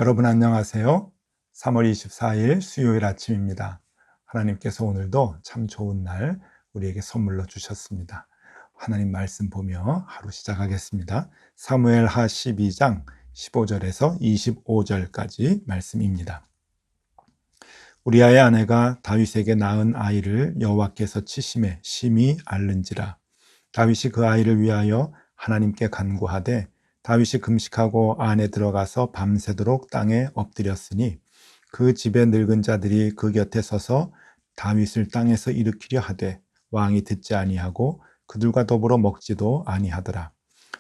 여러분 안녕하세요. 3월 24일 수요일 아침입니다. 하나님께서 오늘도 참 좋은 날 우리에게 선물로 주셨습니다. 하나님 말씀 보며 하루 시작하겠습니다. 사무엘하 12장 15절에서 25절까지 말씀입니다. 우리아의 아내가 다윗에게 낳은 아이를 여호와께서 치심에 심히 앓는지라. 다윗이 그 아이를 위하여 하나님께 간구하되 다윗이 금식하고 안에 들어가서 밤새도록 땅에 엎드렸으니 그 집의 늙은 자들이 그 곁에 서서 다윗을 땅에서 일으키려 하되 왕이 듣지 아니하고 그들과 더불어 먹지도 아니하더라.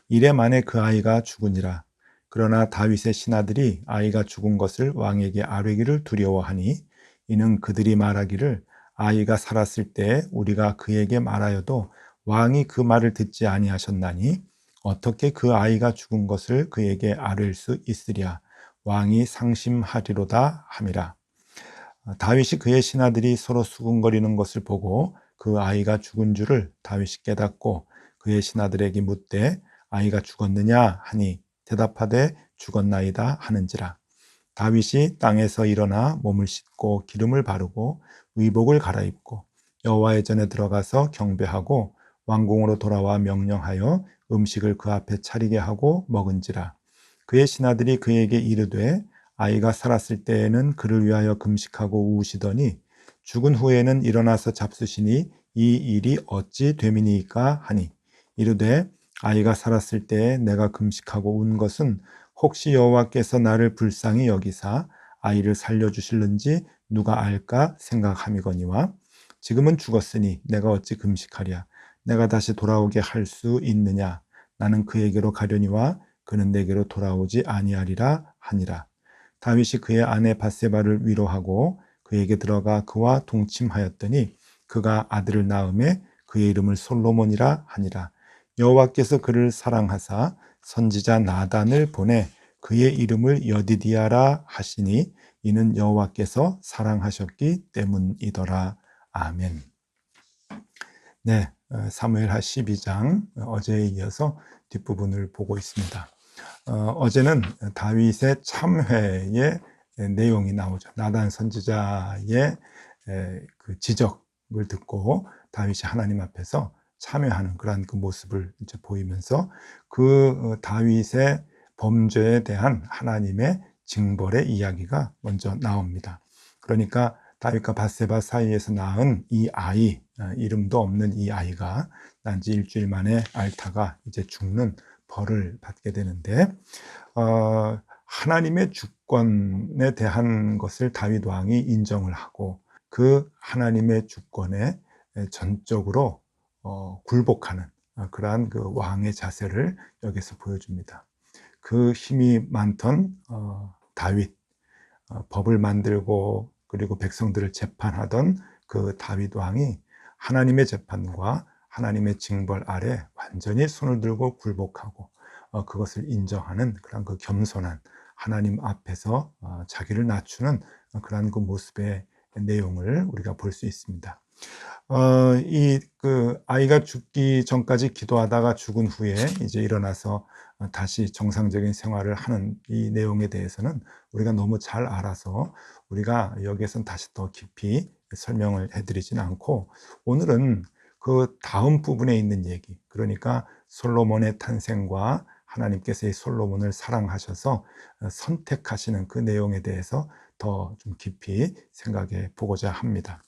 이래 만에 그 아이가 죽으니라. 그러나 다윗의 신하들이 아이가 죽은 것을 왕에게 아뢰기를 두려워하니 이는 그들이 말하기를 아이가 살았을 때 우리가 그에게 말하여도 왕이 그 말을 듣지 아니하셨나니 어떻게 그 아이가 죽은 것을 그에게 아뢰일 수 있으랴. 왕이 상심하리로다 함이라. 다윗이 그의 신하들이 서로 수군거리는 것을 보고 그 아이가 죽은 줄을 다윗이 깨닫고 그의 신하들에게 묻되 아이가 죽었느냐 하니 대답하되 죽었나이다 하는지라. 다윗이 땅에서 일어나 몸을 씻고 기름을 바르고 의복을 갈아입고 여호와의 전에 들어가서 경배하고 왕궁으로 돌아와 명령하여 음식을 그 앞에 차리게 하고 먹은지라. 그의 신하들이 그에게 이르되 아이가 살았을 때에는 그를 위하여 금식하고 우시더니 죽은 후에는 일어나서 잡수시니 이 일이 어찌 됨이니까 하니 이르되 아이가 살았을 때에 내가 금식하고 운 것은 혹시 여호와께서 나를 불쌍히 여기사 아이를 살려주실는지 누가 알까 생각함이거니와 지금은 죽었으니 내가 어찌 금식하랴. 내가 다시 돌아오게 할 수 있느냐. 나는 그에게로 가려니와 그는 내게로 돌아오지 아니하리라 하니라. 다윗이 그의 아내 밧세바를 위로하고 그에게 들어가 그와 동침하였더니 그가 아들을 낳음에 그의 이름을 솔로몬이라 하니라. 여호와께서 그를 사랑하사 선지자 나단을 보내 그의 이름을 여디디아라 하시니 이는 여호와께서 사랑하셨기 때문이더라. 아멘. 네, 사무엘하 12장 어제에 이어서 뒷부분을 보고 있습니다. 어제는 다윗의 참회의 내용이 나오죠. 나단 선지자의 그 지적을 듣고 다윗이 하나님 앞에서 참회하는 그러한 그 모습을 이제 보이면서 그 다윗의 범죄에 대한 하나님의 징벌의 이야기가 먼저 나옵니다. 그러니까 다윗과 밧세바 사이에서 낳은 이 아이, 이름도 없는 이 아이가 난지 일주일 만에 앓다가 이제 죽는 벌을 받게 되는데 하나님의 주권에 대한 것을 다윗 왕이 인정을 하고 그 하나님의 주권에 전적으로 굴복하는 그러한 그 왕의 자세를 여기서 보여줍니다. 그 힘이 많던 다윗, 법을 만들고 그리고 백성들을 재판하던 그 다윗 왕이 하나님의 재판과 하나님의 징벌 아래 완전히 손을 들고 굴복하고 그것을 인정하는 그런 그 겸손한 하나님 앞에서 자기를 낮추는 그런 그 모습의 내용을 우리가 볼 수 있습니다. 이 그 아이가 죽기 전까지 기도하다가 죽은 후에 이제 일어나서 다시 정상적인 생활을 하는 이 내용에 대해서는 우리가 너무 잘 알아서 우리가 여기에선 다시 더 깊이 설명을 해드리지는 않고 오늘은 그 다음 부분에 있는 얘기, 그러니까 솔로몬의 탄생과 하나님께서 이 솔로몬을 사랑하셔서 선택하시는 그 내용에 대해서 더 좀 깊이 생각해 보고자 합니다.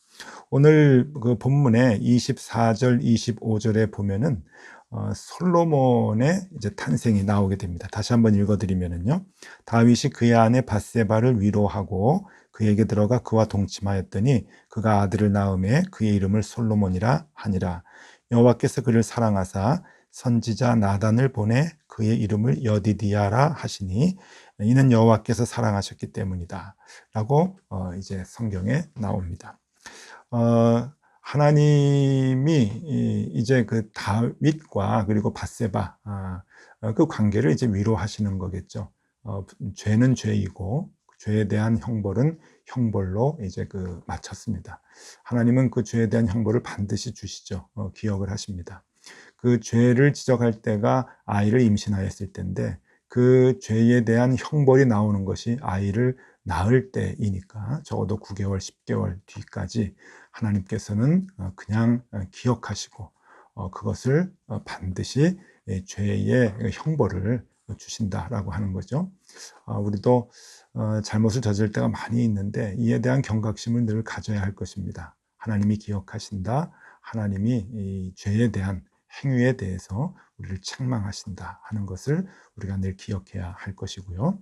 오늘 그 본문의 24절, 25절에 보면은 솔로몬의 이제 탄생이 나오게 됩니다. 다시 한번 읽어드리면은요. 다윗이 그의 아내 밧세바를 위로하고 그에게 들어가 그와 동침하였더니 그가 아들을 낳음에 그의 이름을 솔로몬이라 하니라. 여호와께서 그를 사랑하사 선지자 나단을 보내 그의 이름을 여디디아라 하시니 이는 여호와께서 사랑하셨기 때문이다. 라고 이제 성경에 나옵니다. 하나님이 이제 그 다윗과 그리고 밧세바 그 관계를 이제 위로하시는 거겠죠. 죄는 죄이고 죄에 대한 형벌은 형벌로 이제 그 마쳤습니다. 하나님은 그 죄에 대한 형벌을 반드시 주시죠. 기억을 하십니다. 그 죄를 지적할 때가 아이를 임신하였을 때인데 그 죄에 대한 형벌이 나오는 것이 아이를 낳을 때이니까 적어도 9개월, 10개월 뒤까지 하나님께서는 그냥 기억하시고 그것을 반드시 죄의 형벌을 주신다라고 하는 거죠. 우리도 잘못을 저질 때가 많이 있는데 이에 대한 경각심을 늘 가져야 할 것입니다. 하나님이 기억하신다. 하나님이 이 죄에 대한 행위에 대해서 우리를 책망하신다 하는 것을 우리가 늘 기억해야 할 것이고요.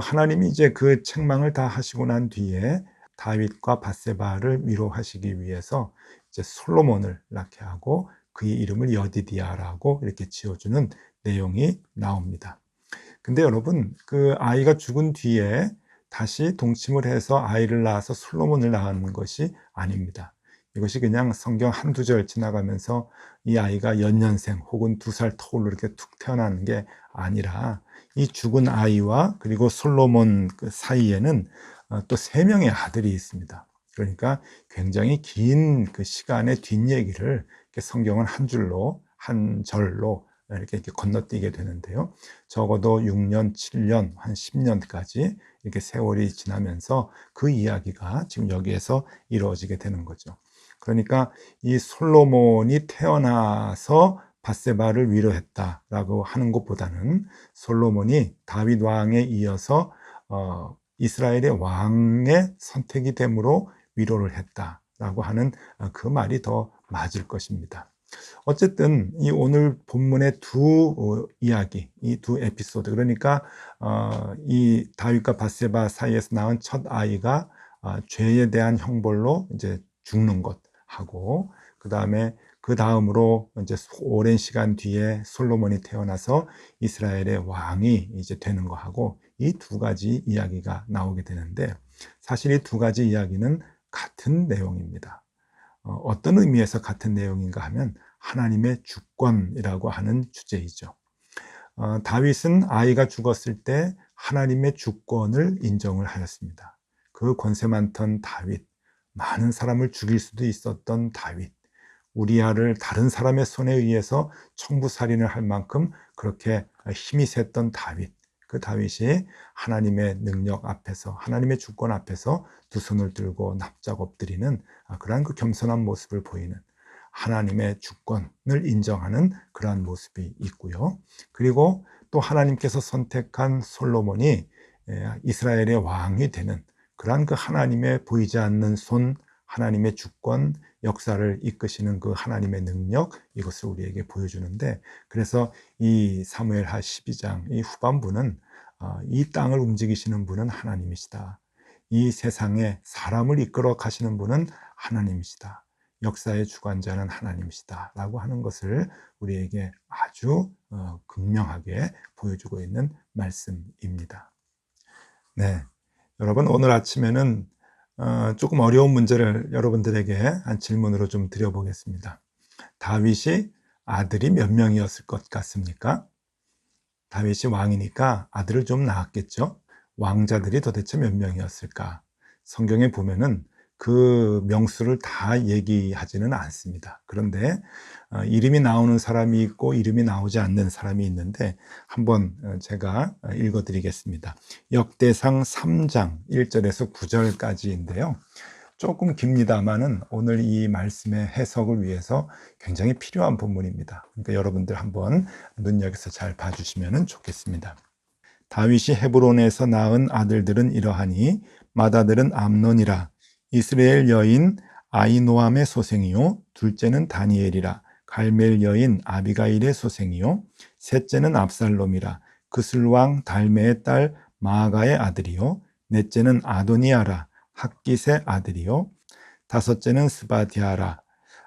하나님이 이제 그 책망을 다 하시고 난 뒤에 다윗과 밧세바를 위로하시기 위해서 이제 솔로몬을 낳게 하고 그의 이름을 여디디아라고 이렇게 지어주는 내용이 나옵니다. 근데 여러분, 그 아이가 죽은 뒤에 다시 동침을 해서 아이를 낳아서 솔로몬을 낳은 것이 아닙니다. 이것이 그냥 성경 한두 절 지나가면서 이 아이가 연년생 혹은 2살 터울로 이렇게 툭 태어나는 게 아니라 이 죽은 아이와 그리고 솔로몬 그 사이에는 또 3명의 아들이 있습니다. 그러니까 굉장히 긴 그 시간의 뒷얘기를 성경은 한 줄로, 한 절로 이렇게 건너뛰게 되는데요. 적어도 6년, 7년, 한 10년까지 이렇게 세월이 지나면서 그 이야기가 지금 여기에서 이루어지게 되는 거죠. 그러니까 이 솔로몬이 태어나서 밧세바를 위로했다라고 하는 것보다는 솔로몬이 다윗 왕에 이어서 이스라엘의 왕의 선택이 됨으로 위로를 했다라고 하는 그 말이 더 맞을 것입니다. 어쨌든 이 오늘 본문의 두 이야기, 이 두 에피소드, 그러니까 이 다윗과 밧세바 사이에서 낳은 첫 아이가 죄에 대한 형벌로 이제 죽는 것하고, 그 다음으로 이제 오랜 시간 뒤에 솔로몬이 태어나서 이스라엘의 왕이 이제 되는 거하고, 이 두 가지 이야기가 나오게 되는데, 사실 이 두 가지 이야기는 같은 내용입니다. 어떤 의미에서 같은 내용인가 하면 하나님의 주권이라고 하는 주제이죠. 다윗은 아이가 죽었을 때 하나님의 주권을 인정을 하였습니다. 그 권세 많던 다윗, 많은 사람을 죽일 수도 있었던 다윗, 우리아를 다른 사람의 손에 의해서 청부살인을 할 만큼 그렇게 힘이 셌던 다윗, 그 다윗이 하나님의 능력 앞에서, 하나님의 주권 앞에서 두 손을 들고 납작 엎드리는 그러한 그 겸손한 모습을 보이는, 하나님의 주권을 인정하는 그러한 모습이 있고요. 그리고 또 하나님께서 선택한 솔로몬이 이스라엘의 왕이 되는 그러한 그 하나님의 보이지 않는 손, 하나님의 주권, 역사를 이끄시는 그 하나님의 능력, 이것을 우리에게 보여주는데, 그래서 이 사무엘하 12장 이 후반부는 이 땅을 움직이시는 분은 하나님이시다. 이 세상에 사람을 이끌어 가시는 분은 하나님이시다. 역사의 주관자는 하나님이시다 라고 하는 것을 우리에게 아주 극명하게 보여주고 있는 말씀입니다. 네, 여러분, 오늘 아침에는 조금 어려운 문제를 여러분들에게 한 질문으로 좀 드려보겠습니다. 다윗이 아들이 몇 명이었을 것 같습니까? 다윗이 왕이니까 아들을 좀 낳았겠죠? 왕자들이 도대체 몇 명이었을까? 성경에 보면은 그 명수를 다 얘기하지는 않습니다. 그런데 이름이 나오는 사람이 있고 이름이 나오지 않는 사람이 있는데 한번 제가 읽어드리겠습니다. 역대상 3장 1절에서 9절까지인데요. 조금 깁니다만은 오늘 이 말씀의 해석을 위해서 굉장히 필요한 본문입니다. 그러니까 여러분들 한번 눈여겨서 잘 봐주시면 좋겠습니다. 다윗이 헤브론에서 낳은 아들들은 이러하니 맏아들은 암논이라 이스라엘 여인 아히노암의 소생이요 둘째는 다니엘이라 갈멜 여인 아비가일의 소생이요 셋째는 압살롬이라 그슬 왕 달메의 딸 마아가의 아들이요 넷째는 아도니아라 학깃의 아들이요 다섯째는 스바디아라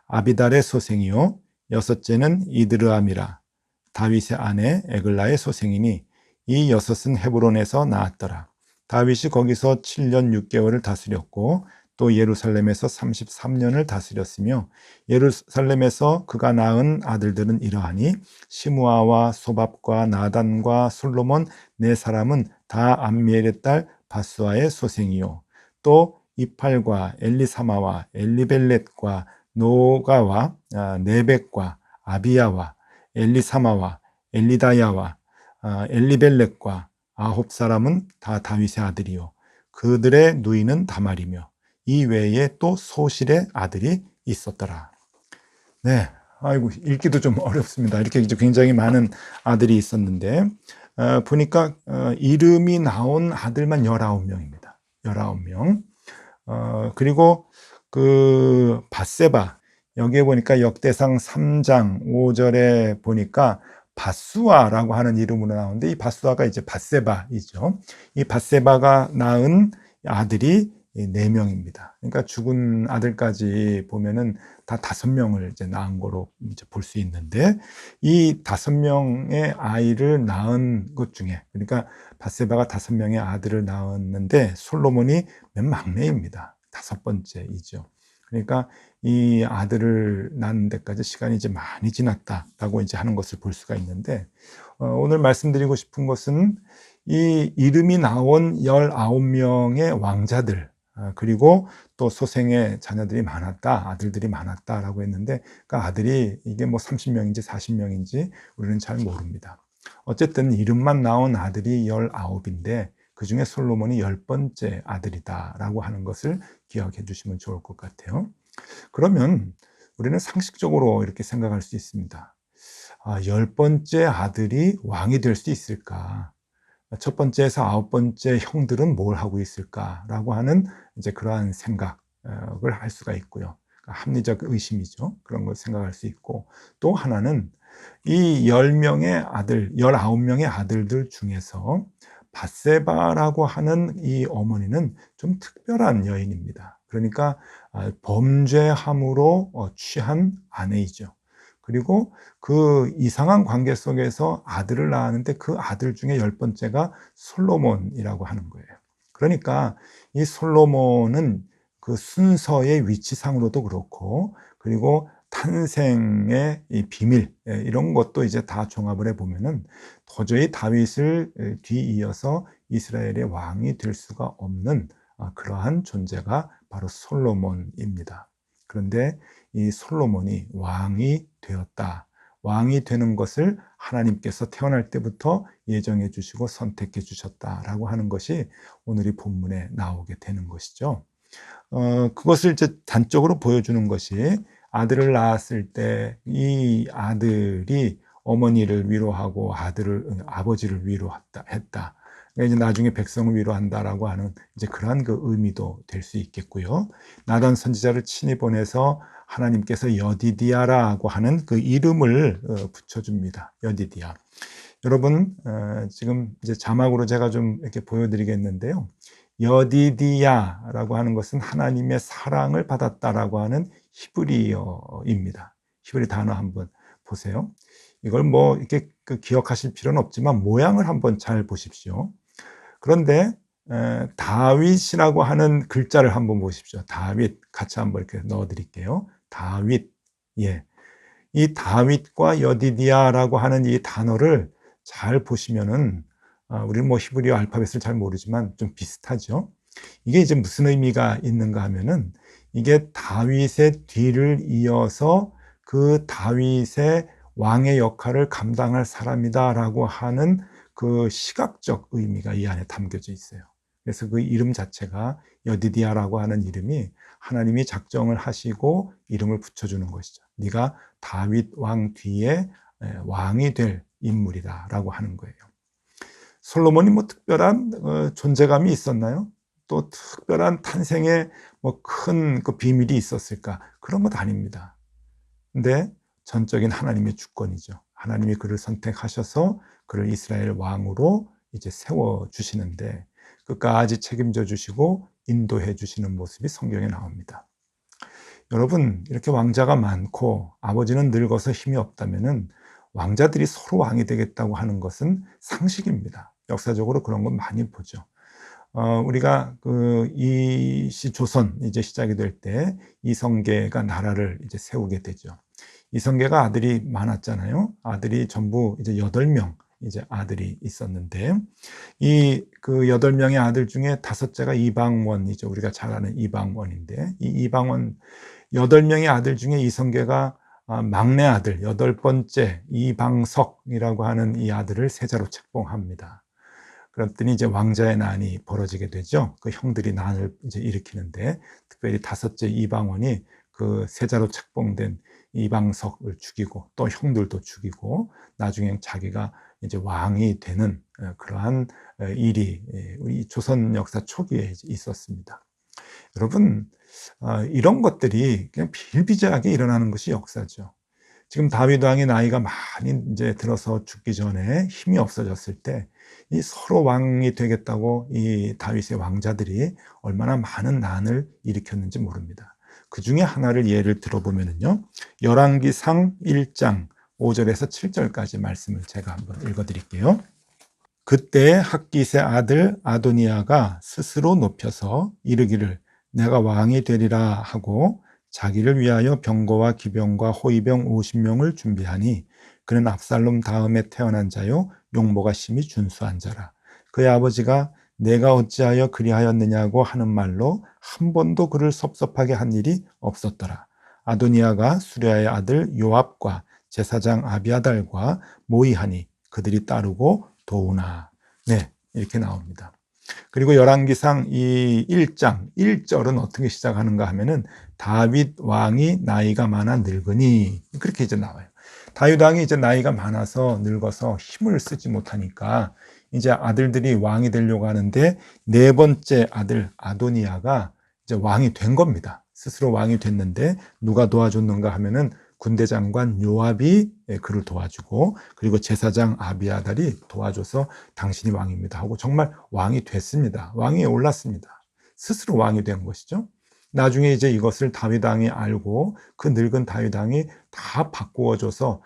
아비달의 소생이요 여섯째는 이드르암이라 다윗의 아내 에글라의 소생이니 이 여섯은 헤브론에서 나았더라. 다윗이 거기서 7년 6개월을 다스렸고 또 예루살렘에서 33년을 다스렸으며 예루살렘에서 그가 낳은 아들들은 이러하니 시므아와 소밥과 나단과 솔로몬 네 사람은 다 암미엘의 딸 바스와의 소생이요 또 이팔과 엘리사마와 엘리벨렛과 노가와 네벡과 아비야와 엘리사마와 엘리다야와 엘리벨렉과 아홉 사람은 다 다윗의 아들이요 그들의 누이는 다말이며 이 외에 또 소실의 아들이 있었더라. 네, 아이고 읽기도 좀 어렵습니다. 이렇게 이제 굉장히 많은 아들이 있었는데 보니까 이름이 나온 아들만 19명입니다. 19명. 그리고 그 밧세바 여기에 보니까 역대상 3장 5절에 보니까 밧수아라고 하는 이름으로 나오는데 이 밧수아가 이제 밧세바이죠. 이 밧세바가 낳은 아들이 4명입니다. 그러니까 죽은 아들까지 보면은 다 5명을 이제 낳은 거로 이제 볼 수 있는데 이 5명의 아이를 낳은 것 중에 그러니까 밧세바가 5명의 아들을 낳았는데 솔로몬이 맨 막내입니다. 5번째이죠. 그러니까 이 아들을 낳는 데까지 시간이 이제 많이 지났다라고 이제 하는 것을 볼 수가 있는데 오늘 말씀드리고 싶은 것은 이 이름이 나온 19명의 왕자들 그리고 또 소생의 자녀들이 많았다, 아들들이 많았다라고 했는데 그 아들이 이게 뭐 30명인지 40명인지 우리는 잘 모릅니다. 어쨌든 이름만 나온 아들이 19인데 그 중에 솔로몬이 10번째 아들이다라고 하는 것을 기억해 주시면 좋을 것 같아요. 그러면 우리는 상식적으로 이렇게 생각할 수 있습니다. 10번째 아들이 왕이 될 수 있을까? 첫 번째에서 9번째 형들은 뭘 하고 있을까라고 하는 이제 그러한 생각을 할 수가 있고요. 합리적 의심이죠. 그런 걸 생각할 수 있고 또 하나는 이 10명의 아들, 19명의 아들들 중에서 밧세바라고 하는 이 어머니는 좀 특별한 여인입니다. 그러니까 범죄함으로 취한 아내이죠. 그리고 그 이상한 관계 속에서 아들을 낳았는데 그 아들 중에 10번째가 솔로몬이라고 하는 거예요. 그러니까 이 솔로몬은 그 순서의 위치상으로도 그렇고 그리고 탄생의 이 비밀 이런 것도 이제 다 종합을 해보면은 도저히 다윗을 뒤이어서 이스라엘의 왕이 될 수가 없는 그러한 존재가 바로 솔로몬입니다. 그런데 이 솔로몬이 왕이 되었다. 왕이 되는 것을 하나님께서 태어날 때부터 예정해 주시고 선택해 주셨다라고 하는 것이 오늘 이 본문에 나오게 되는 것이죠. 그것을 이제 단적으로 보여주는 것이 아들을 낳았을 때 이 아들이 어머니를 위로하고 아버지를 위로했다. 그러니까 이제 나중에 백성을 위로한다라고 하는 이제 그러한 그 의미도 될 수 있겠고요. 나단 선지자를 친히 보내서 하나님께서 여디디아라고 하는 그 이름을 붙여줍니다. 여디디아. 여러분 지금 이제 자막으로 제가 좀 이렇게 보여드리겠는데요. 여디디아라고 하는 것은 하나님의 사랑을 받았다라고 하는 히브리어입니다. 히브리 단어 한번 보세요. 이걸 뭐 이렇게 기억하실 필요는 없지만 모양을 한번 잘 보십시오. 그런데 다윗이라고 하는 글자를 한번 보십시오. 다윗 같이 한번 이렇게 넣어드릴게요. 다윗, 예, 이 다윗과 여디디아라고 하는 이 단어를 잘 보시면은 우리는 뭐 히브리어 알파벳을 잘 모르지만 좀 비슷하죠. 이게 이제 무슨 의미가 있는가 하면은 이게 다윗의 뒤를 이어서 그 다윗의 왕의 역할을 감당할 사람이다라고 하는 그 시각적 의미가 이 안에 담겨져 있어요. 그래서 그 이름 자체가 여디디아라고 하는 이름이 하나님이 작정을 하시고 이름을 붙여주는 것이죠. 네가 다윗 왕 뒤에 왕이 될 인물이다라고 하는 거예요. 솔로몬이 뭐 특별한 존재감이 있었나요? 또 특별한 탄생에 뭐 큰 그 비밀이 있었을까? 그런 것 아닙니다. 근데 전적인 하나님의 주권이죠. 하나님이 그를 선택하셔서 그를 이스라엘 왕으로 이제 세워 주시는데 끝까지 책임져 주시고 인도해 주시는 모습이 성경에 나옵니다. 여러분, 이렇게 왕자가 많고 아버지는 늙어서 힘이 없다면은 왕자들이 서로 왕이 되겠다고 하는 것은 상식입니다. 역사적으로 그런 건 많이 보죠. 우리가 조선 이제 시작이 될 때 이성계가 나라를 이제 세우게 되죠. 이성계가 아들이 많았잖아요. 아들이 전부 이제 8명 이제 아들이 있었는데 이 그 8명의 아들 중에 5째가 이방원이죠. 우리가 잘 아는 이방원인데 이 이방원 8명의 아들 중에 이성계가 막내 아들, 8번째 이방석이라고 하는 이 아들을 세자로 책봉합니다. 그랬더니 이제 왕자의 난이 벌어지게 되죠. 그 형들이 난을 이제 일으키는데, 특별히 5째 이방원이 그 세자로 책봉된 이방석을 죽이고 또 형들도 죽이고 나중에 자기가 이제 왕이 되는 그러한 일이 우리 조선 역사 초기에 있었습니다. 여러분, 이런 것들이 그냥 비일비재하게 일어나는 것이 역사죠. 지금 다윗 왕의 나이가 많이 이제 들어서 죽기 전에 힘이 없어졌을 때 이 서로 왕이 되겠다고 이 다윗의 왕자들이 얼마나 많은 난을 일으켰는지 모릅니다. 그 중에 하나를 예를 들어보면요, 열왕기상 1장 5절에서 7절까지 말씀을 제가 한번 읽어드릴게요. 그때 학깃의 아들 아도니아가 스스로 높여서 이르기를 내가 왕이 되리라 하고 자기를 위하여 병거와 기병과 호위병 50명을 준비하니 그는 압살롬 다음에 태어난 자요 용모가 심히 준수한 자라. 그의 아버지가 내가 어찌하여 그리하였느냐고 하는 말로 한 번도 그를 섭섭하게 한 일이 없었더라. 아도니아가 수랴의 아들 요압과 제사장 아비아달과 모의하니 그들이 따르고 도우나. 네, 이렇게 나옵니다. 그리고 열왕기상 이 1장 1절은 어떻게 시작하는가 하면은 다윗 왕이 나이가 많아 늙으니, 그렇게 이제 나와요. 다윗 왕이 이제 나이가 많아서 늙어서 힘을 쓰지 못하니까 이제 아들들이 왕이 되려고 하는데 4번째 아들 아도니아가 이제 왕이 된 겁니다. 스스로 왕이 됐는데 누가 도와줬는가 하면은 군대 장관 요압이 그를 도와주고, 그리고 제사장 아비아달이 도와줘서 당신이 왕입니다 하고 정말 왕이 됐습니다. 왕위에 올랐습니다. 스스로 왕이 된 것이죠. 나중에 이제 이것을 다윗 왕이 알고 그 늙은 다윗 왕이 다 바꾸어줘서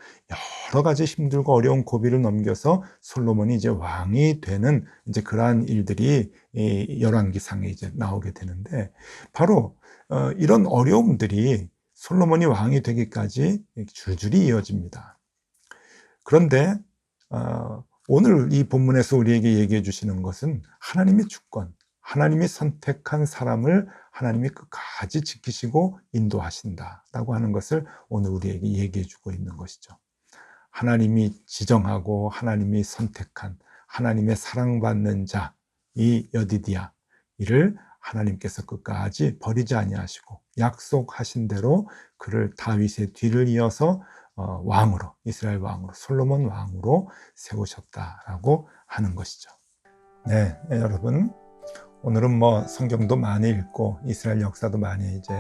여러 가지 힘들고 어려운 고비를 넘겨서 솔로몬이 이제 왕이 되는 이제 그러한 일들이 열왕기상에 이제 나오게 되는데, 바로 이런 어려움들이 솔로몬이 왕이 되기까지 줄줄이 이어집니다. 그런데 오늘 이 본문에서 우리에게 얘기해 주시는 것은 하나님의 주권, 하나님이 선택한 사람을 하나님이 끝까지 지키시고 인도하신다라고 하는 것을 오늘 우리에게 얘기해 주고 있는 것이죠. 하나님이 지정하고 하나님이 선택한 하나님의 사랑받는 자, 이 여디디야, 이를 하나님께서 끝까지 버리지 아니하시고 약속하신 대로 그를 다윗의 뒤를 이어서 왕으로, 이스라엘 왕으로, 솔로몬 왕으로 세우셨다라고 하는 것이죠. 네, 여러분, 오늘은 뭐 성경도 많이 읽고 이스라엘 역사도 많이 이제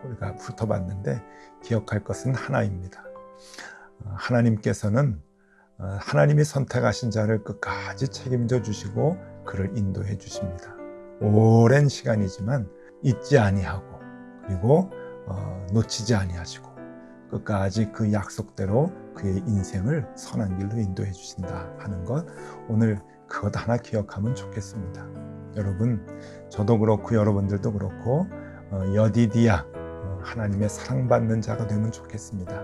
우리가 훑어봤는데 기억할 것은 하나입니다. 하나님께서는 하나님이 선택하신 자를 끝까지 책임져 주시고 그를 인도해 주십니다. 오랜 시간이지만 잊지 아니하고, 그리고 놓치지 아니하시고 끝까지 그 약속대로 그의 인생을 선한 길로 인도해 주신다 하는 것, 오늘 그것 하나 기억하면 좋겠습니다. 여러분, 저도 그렇고 여러분들도 그렇고 여디디야, 하나님의 사랑받는 자가 되면 좋겠습니다.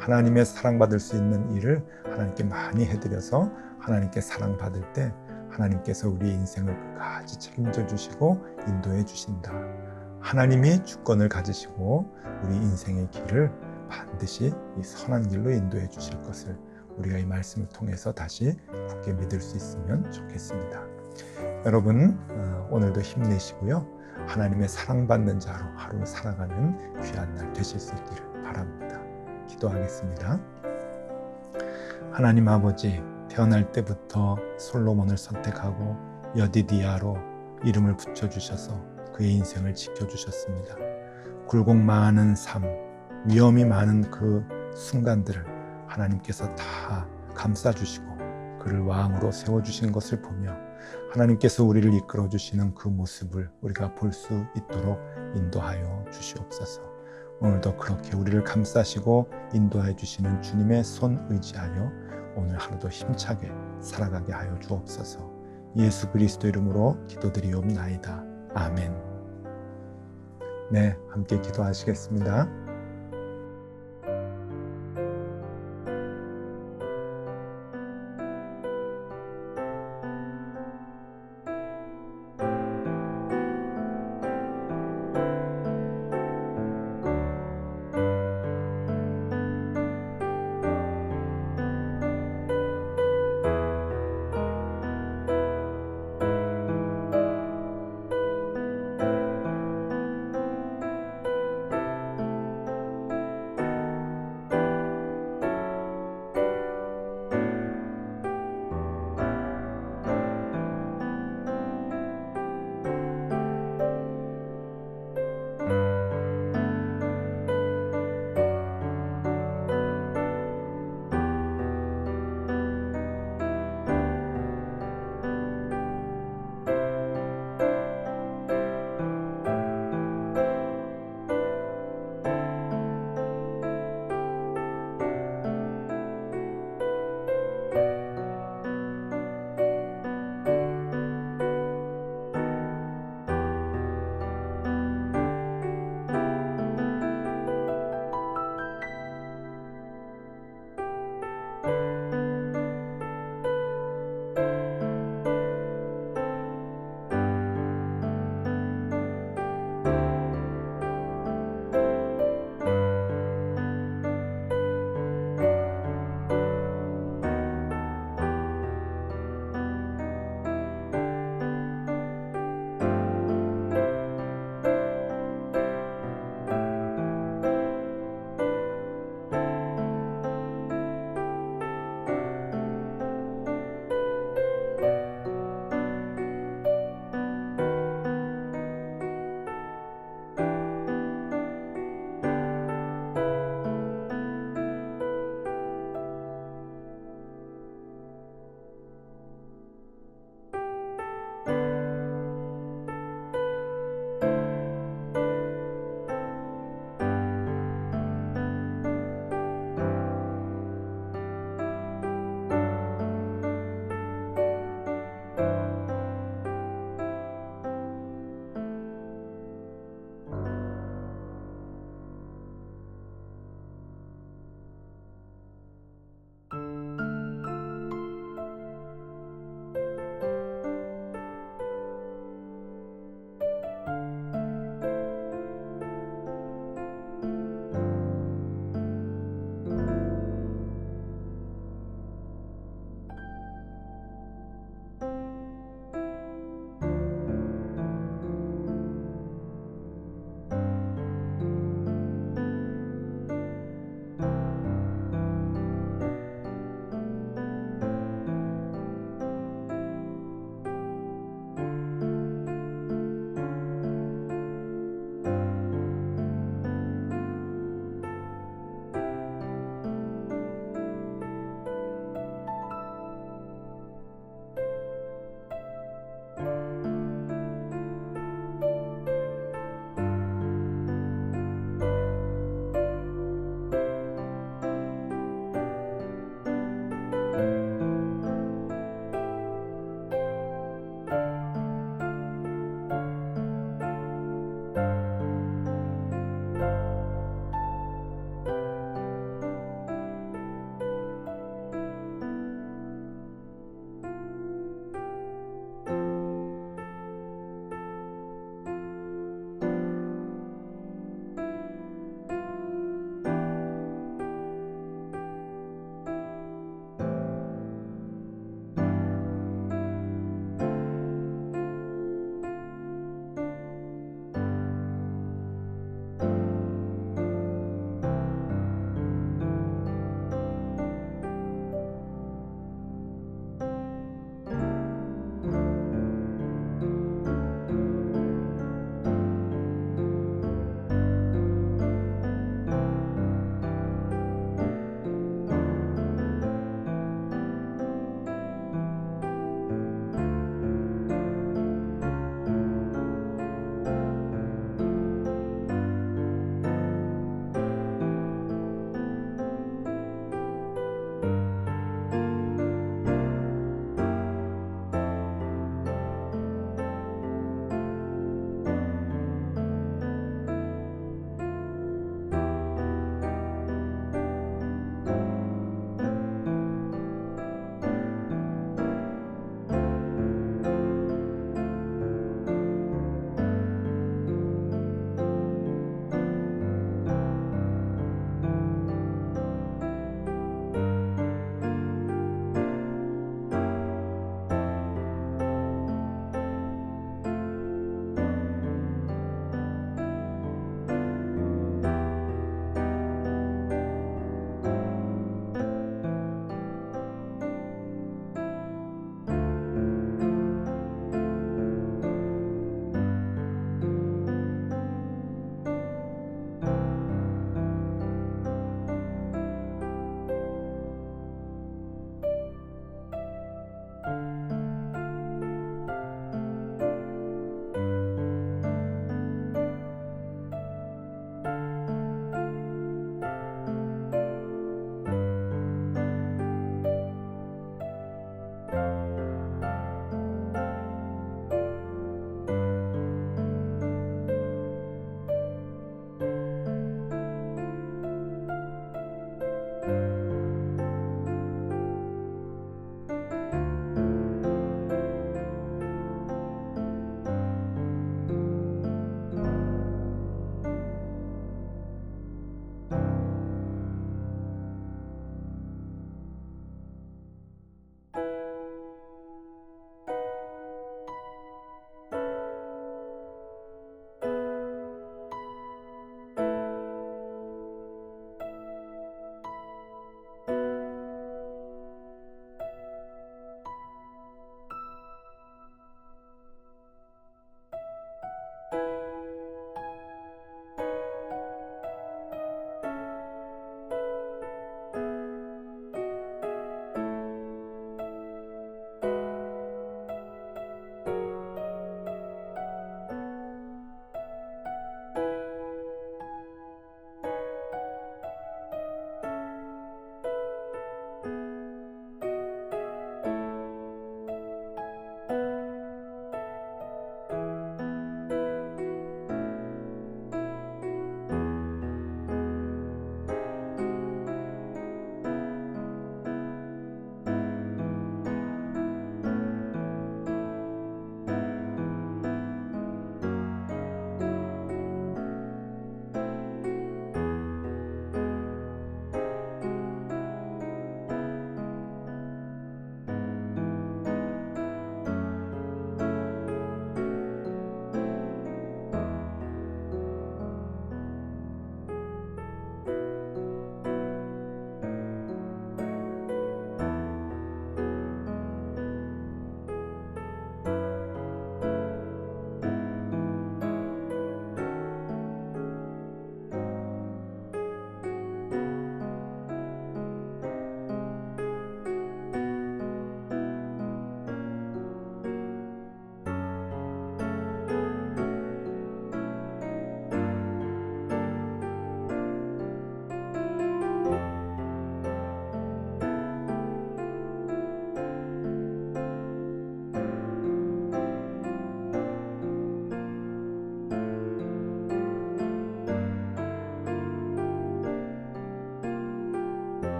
하나님의 사랑받을 수 있는 일을 하나님께 많이 해드려서 하나님께 사랑받을 때 하나님께서 우리의 인생을 끝까지 책임져 주시고 인도해 주신다. 하나님이 주권을 가지시고 우리 인생의 길을 반드시 이 선한 길로 인도해 주실 것을 우리가 이 말씀을 통해서 다시 굳게 믿을 수 있으면 좋겠습니다. 여러분, 오늘도 힘내시고요. 하나님의 사랑받는 자로 하루 살아가는 귀한 날 되실 수 있기를 바랍니다. 기도하겠습니다. 하나님 아버지, 태어날 때부터 솔로몬을 선택하고 여디디야로 이름을 붙여주셔서 그의 인생을 지켜주셨습니다. 굴곡 많은 삶, 위험이 많은 그 순간들을 하나님께서 다 감싸주시고 그를 왕으로 세워주신 것을 보며 하나님께서 우리를 이끌어주시는 그 모습을 우리가 볼 수 있도록 인도하여 주시옵소서. 오늘도 그렇게 우리를 감싸시고 인도해 주시는 주님의 손 의지하여 오늘 하루도 힘차게 살아가게 하여 주옵소서. 예수 그리스도 이름으로 기도드리옵나이다. 아멘. 네, 함께 기도하시겠습니다.